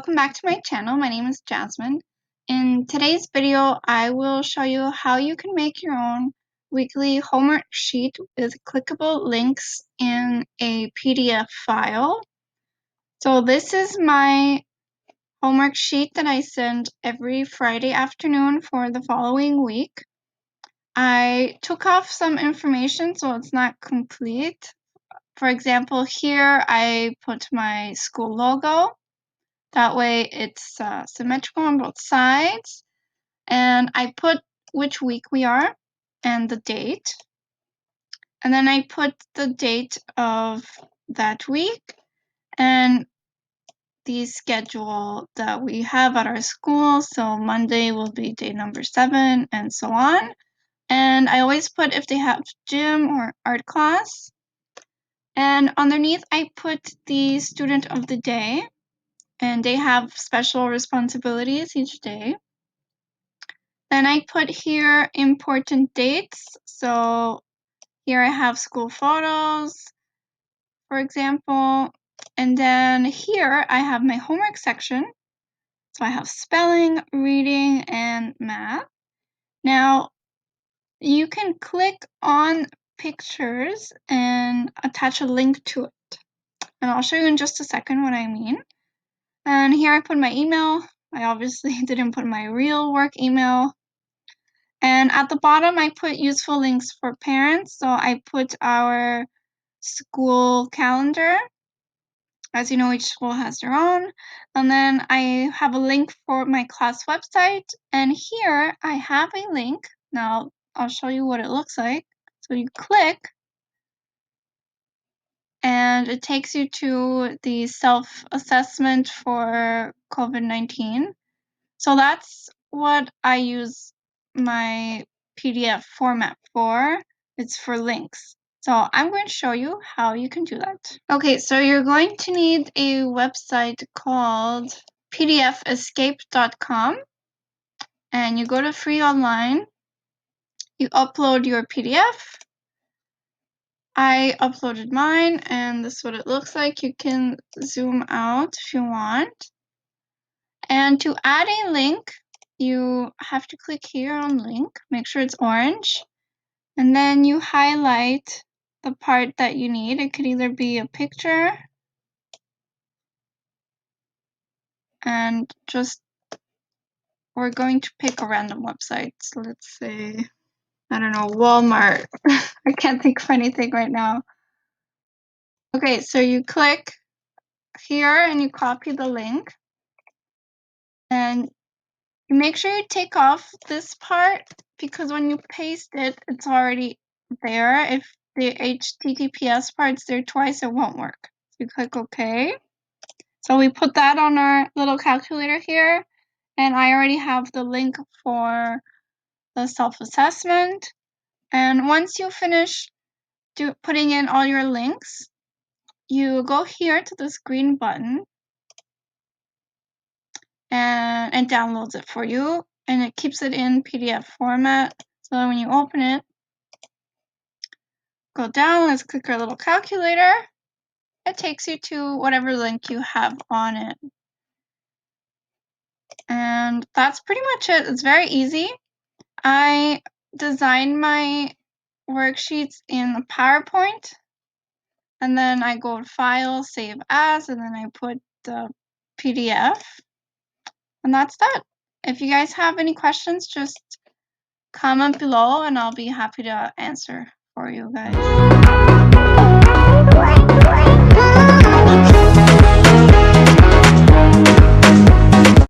welcome back to my channel. My name is Jasmine. In today's video, I will show you how you can make your own weekly homework sheet with clickable links in a PDF file. So this is my homework sheet that I send every Friday afternoon for the following week. I took off some information so it's not complete. For example, here I put my school logo. That way it's symmetrical on both sides. And I put which week we are and the date. And then I put the date of that week and the schedule that we have at our school. So Monday will be day number 7 and so on. And I always put if they have gym or art class. And underneath I put the student of the day. And they have special responsibilities each day. Then I put here important dates. So here I have school photos, for example. And then here I have my homework section. So I have spelling, reading, and math. Now you can click on pictures and attach a link to it. And I'll show you in just a second what I mean. And here I put my email. I obviously didn't put my real work email. And at the bottom, I put useful links for parents. So I put our school calendar. As you know, each school has their own. And then I have a link for my class website. And here I have a link. Now I'll show you what it looks like. So you click and it takes you to the self-assessment for COVID-19. So that's what I use my PDF format for. It's for links. So I'm going to show you how you can do that. Okay, so you're going to need a website called pdfescape.com. And you go to free online. You upload your PDF. I uploaded mine, and this is what it looks like. You can zoom out if you want. And to add a link, you have to click here on link, make sure it's orange, and then you highlight the part that you need. It could either be a picture and we're going to pick a random website. So let's say, I don't know, Walmart. I can't think of anything right now. Okay, so you click here and you copy the link. And make sure you take off this part because when you paste it, it's already there. If the HTTPS part's there twice, it won't work. So you click OK. So we put that on our little calculator here. And I already have the link for the self-assessment. And once you finish putting in all your links, you go here to this green button and it downloads it for you. And it keeps it in PDF format. So when you open it, go down, let's click our little calculator. It takes you to whatever link you have on it. And that's pretty much it. It's very easy. I designed my worksheets in the PowerPoint. And then I go to File, Save As, and then I put the PDF. And that's that. If you guys have any questions, just comment below and I'll be happy to answer for you guys.